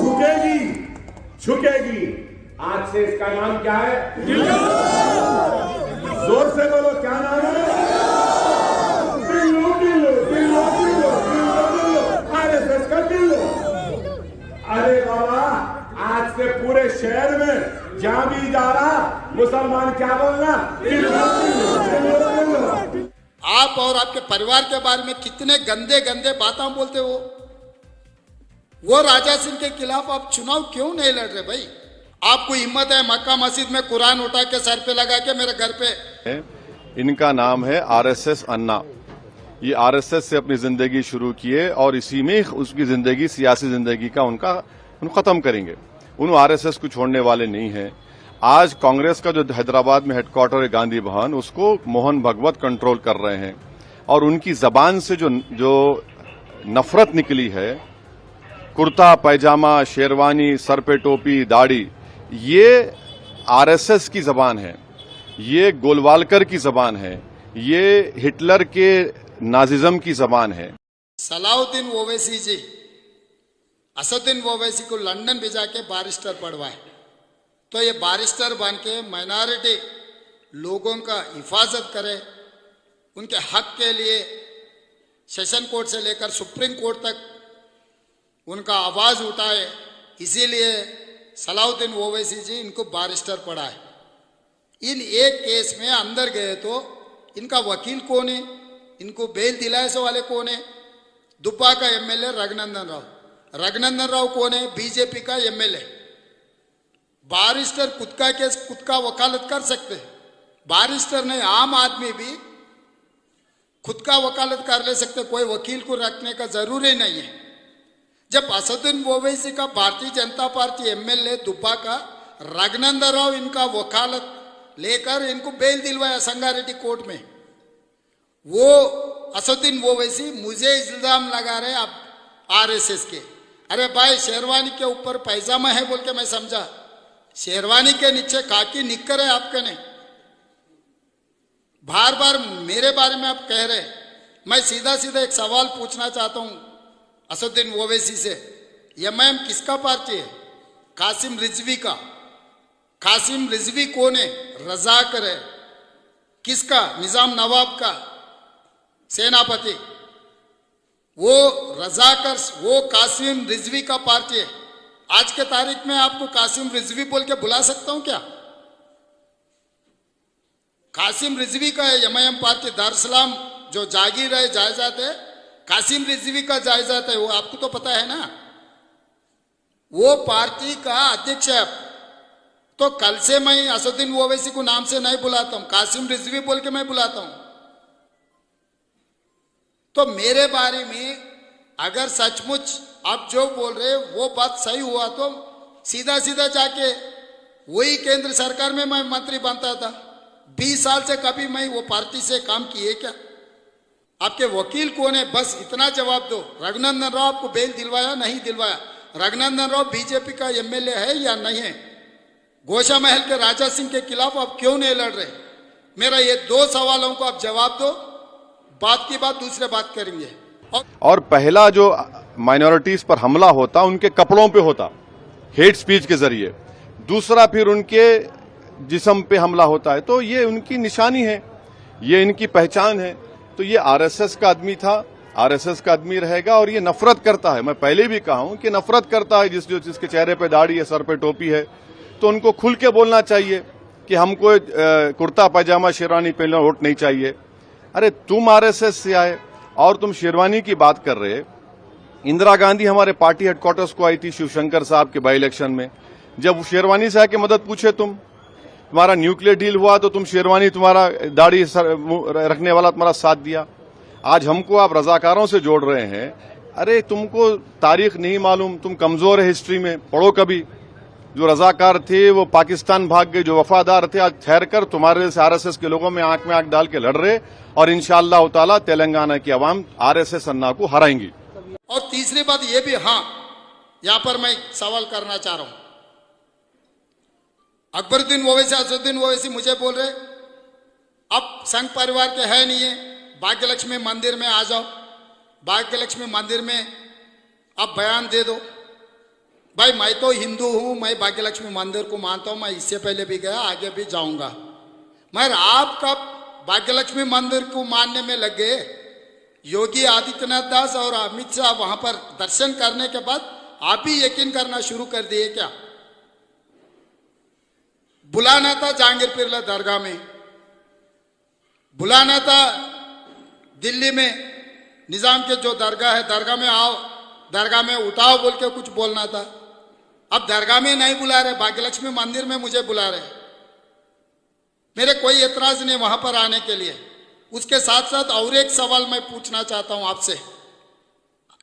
झुकेगी झुकेगी। आज से इसका नाम क्या है? जोर से बोलो, क्या नाम है? टिल्लू टिल्लू टिल्लू टिल्लू टिल्लू टिल्लू, आरएसएस का टिल्लू। अरे बाबा, आज से पूरे शहर में जहां भी जा रहा मुसलमान क्या बोलना? टिल्लू टिल्लू टिल्लू टिल्लू। आप और आपके परिवार के बारे में कितने गंदे गंदे बातें बोलते हो। वो राजा सिंह के खिलाफ आप चुनाव क्यों नहीं लड़ रहे भाई? आपको हिम्मत है मक्का मस्जिद में कुरान उठा के सर पे लगा के मेरे घर पे। इनका नाम है आरएसएस अन्ना। ये आरएसएस से अपनी जिंदगी शुरू किए और इसी में उसकी जिंदगी, सियासी जिंदगी का उनका खत्म करेंगे। उन आरएसएस को छोड़ने वाले नहीं हैं। आज कांग्रेस का जो हैदराबाद में हेडक्वार्टर है गांधी भवन, उसको मोहन भगवत कंट्रोल कर रहे हैं और उनकी जबान से जो नफरत निकली है, कुर्ता पैजामा, शेरवानी, सर पे टोपी, दाढ़ी, ये आरएसएस की जबान है, ये गोलवालकर की जबान है, ये हिटलर के नाजिज्म की जबान है। सलाउद्दीन ओवैसी जी असदुद्दीन ओवैसी को लंदन भेजा के बारिस्टर पढ़वाए, तो ये बारिस्टर बन के माइनॉरिटी लोगों का हिफाजत करे, उनके हक के लिए सेशन कोर्ट से लेकर सुप्रीम कोर्ट तक उनका आवाज उठाए। इसीलिए सलाउद्दीन ओवैसी जी इनको बारिस्टर पढ़ाए। इन एक केस में अंदर गए तो इनका वकील कौन है, इनको बेल दिलाए से वाले कौन है? दुब्बा का एमएलए रघुनंदन राव। रघुनंदन राव कौन है? बीजेपी का एमएलए। बारिस्टर खुद का केस खुद का वकालत कर सकते हैं। बारिस्टर नहीं, आम आदमी भी खुद का वकालत कर ले सकते, कोई वकील को रखने का जरूरी नहीं है। जब असदुद्दीन ओवैसी का भारतीय जनता पार्टी एमएलए दुब्बा का रघुनंदन राव इनका वकालत लेकर इनको बेल दिलवाया संगारेड्डी कोर्ट में, वो असदुद्दीन ओवैसी मुझे इल्जाम लगा रहे अब आरएसएस के। अरे भाई, शेरवानी के ऊपर पैजामा है बोल के मैं समझा, शेरवानी के नीचे खाकी निक्कर है आपके ने। बार बार मेरे बारे में आप कह रहे। मैं सीधा सीधा एक सवाल पूछना चाहता हूं असदुद्दीन ओवैसी से, एमआईएम किसका पार्टी है? कासिम रिजवी का। कासिम रिजवी कौन है? रजाकर है। किसका? निजाम नवाब का सेनापति। वो रजाकर, वो कासिम रिजवी का पार्टी है। आज के तारीख में आपको कासिम रिजवी बोल के बुला सकता हूं क्या? कासिम रिजवी का है एमआईएम पार्टी। दारुसलाम जो जागीर है, जायदाद है, कासिम रिजवी का जायदाद है, वो आपको तो पता है ना। वो पार्टी का अध्यक्ष है। तो कल से मैं असदुद्दीन ओवैसी को नाम से नहीं बुलाता हूं, कासिम रिजवी बोल के मैं बुलाता हूं। तो मेरे बारे में अगर सचमुच आप जो बोल रहे वो बात सही हुआ तो सीधा सीधा जाके वही केंद्र सरकार में मैं मंत्री बनता था। 20 साल से कभी मैं वो पार्टी से काम किए क्या? आपके वकील कौन है? बस इतना जवाब दो। रघुनंदन राव आपको बेल दिलवाया नहीं दिलवाया? रघुनंदन राव बीजेपी का एमएलए है या नहीं है? गोशा महल के राजा सिंह के खिलाफ आप क्यों नहीं लड़ रहे? मेरा ये 2 सवालों को आप जवाब दो, बात की बात दूसरे बात करेंगे। और पहला जो माइनॉरिटीज पर हमला होता उनके कपड़ों पे होता, हेट स्पीच के जरिए। दूसरा फिर उनके जिस्म पे हमला होता है। तो ये उनकी निशानी है, ये इनकी पहचान है। तो ये आरएसएस का आदमी था, आरएसएस का आदमी रहेगा और ये नफरत करता है। मैं पहले भी कहा हूं कि नफरत करता है। जिसके चेहरे पे दाढ़ी है, सर पे टोपी है, तो उनको खुल के बोलना चाहिए कि हमको कुर्ता पैजामा शेरवानी पहनना वोट नहीं चाहिए। अरे तुम आरएसएस से आए और तुम शेरवानी की बात कर रहे। इंदिरा गांधी हमारे पार्टी हेडक्वार्टर्स को आई थी शिवशंकर साहब के बाई इलेक्शन में। जब शेरवानी से आके मदद पूछे, तुम्हारा न्यूक्लियर डील हुआ तो तुम शेरवानी, तुम्हारा दाढ़ी रखने वाला तुम्हारा साथ दिया। आज हमको आप रजाकारों से जोड़ रहे हैं। अरे तुमको तारीख नहीं मालूम, तुम कमजोर है हिस्ट्री में, पढ़ो कभी। जो रजाकार थे वो पाकिस्तान भाग गए, जो वफादार थे आज ठहर कर तुम्हारे जैसे आरएसएस के लोगों में आंख डाल के लड़ रहे, और इंशाअल्लाह ताला तेलंगाना की आवाम आरएसएस अन्ना को हराएंगी। और तीसरी बात ये भी, हाँ, यहां पर मैं सवाल करना चाह रहा हूं। अकबरुद्दीन ओवैसी, असदुद्दीन ओवैसी मुझे बोल रहे अब संघ परिवार के है नहीं है, भाग्यलक्ष्मी मंदिर में आ जाओ, भाग्यलक्ष्मी मंदिर में अब बयान दे दो। भाई मैं तो हिंदू हूं, मैं भाग्य लक्ष्मी मंदिर को मानता हूं, मैं इससे पहले भी गया, आगे भी जाऊंगा। मगर आप कब भाग्य लक्ष्मी मंदिर को मानने में लग गए? योगी आदित्यनाथ दास और अमित शाह वहां पर दर्शन करने के बाद आप भी यकीन करना शुरू कर दिए क्या? बुलाना था जहांगीर पीरला दरगाह में, बुलाना था दिल्ली में निजाम के जो दरगाह है, दरगाह में आओ, दरगाह में उठाओ बोल के कुछ बोलना था। अब दरगाह में नहीं बुला रहे, भाग्य लक्ष्मी मंदिर में मुझे बुला रहे। मेरे कोई एतराज नहीं वहां पर आने के लिए। उसके साथ साथ और एक सवाल मैं पूछना चाहता हूं आपसे।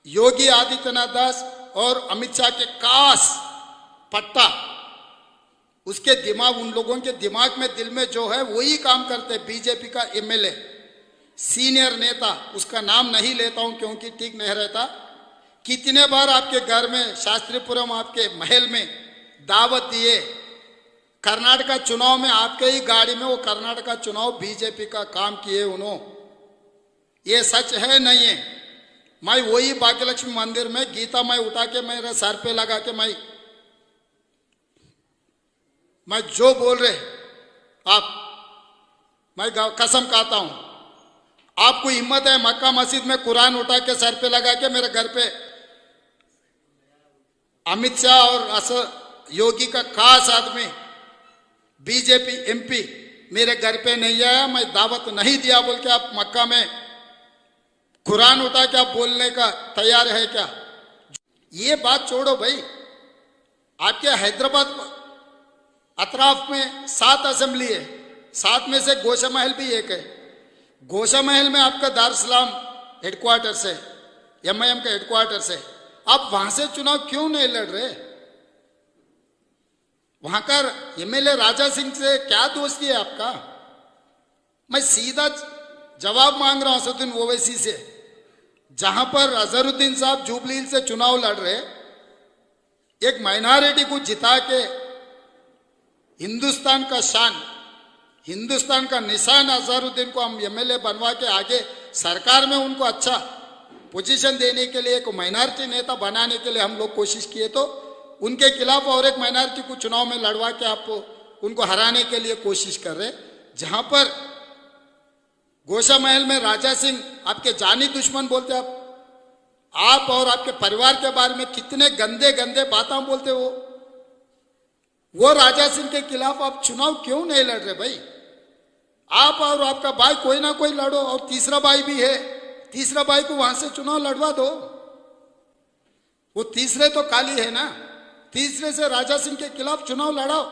योगी आदित्यनाथ दास और अमित शाह के कास पट्टा, उसके दिमाग, उन लोगों के दिमाग में, दिल में जो है वही काम करते। बीजेपी का एमएलए, सीनियर नेता, उसका नाम नहीं लेता हूं क्योंकि ठीक नहीं रहता, कितने बार आपके घर में, शास्त्रीपुरम आपके महल में दावत दिए। कर्नाटका चुनाव में आपके ही गाड़ी में वो कर्नाटका चुनाव बीजेपी का काम किए उन्होंने। ये सच है नहीं है? मैं वही भाग्य लक्ष्मी मंदिर में गीता मैं उठा के मेरे सर पे लगा के मैं जो बोल रहे आप, मैं कसम खाता हूं, आपको हिम्मत है मक्का मस्जिद में कुरान उठा के सर पे लगा के मेरे घर पे अमित शाह और योगी का खास आदमी बीजेपी एमपी मेरे घर पे नहीं आया, मैं दावत नहीं दिया बोल के आप मक्का में कुरान उठा के आप बोलने का तैयार है क्या? ये बात छोड़ो भाई। आपके हैदराबाद अतराफ में 7 असेंबली है, 7 में से गोशा महल भी एक है। गोशा महल में आपका दारुसलाम हेडक्वार्टर है, एमआईएम का हेडक्वार्टर है। आप वहां से चुनाव क्यों नहीं लड़ रहे? वहां का एमएलए राजा सिंह से क्या दोस्ती है आपका? मैं सीधा जवाब मांग रहा हूं असदुद्दीन ओवैसी से। जहां पर अजहरुद्दीन साहब जुबली हिल से चुनाव लड़ रहे, एक माइनॉरिटी को जिता के हिंदुस्तान का शान, हिंदुस्तान का निशान अजहरुद्दीन को हम एमएलए बनवा के आगे सरकार में उनको अच्छा पोजीशन देने के लिए, एक माइनॉरिटी नेता बनाने के लिए हम लोग कोशिश किए, तो उनके खिलाफ और एक माइनॉरिटी को चुनाव में लड़वा के आप उनको हराने के लिए कोशिश कर रहे। जहां पर गोशा महल में राजा सिंह आपके जानी दुश्मन बोलते, आप और आपके परिवार के बारे में कितने गंदे गंदे बातें बोलते हो। वो राजा सिंह के खिलाफ आप चुनाव क्यों नहीं लड़ रहे भाई? आप और आपका भाई कोई ना कोई लड़ो, और तीसरा भाई भी है, तीसरा भाई को वहां से चुनाव लड़वा दो। वो तीसरे तो काली है ना, तीसरे से राजा सिंह के खिलाफ चुनाव लड़ाओ।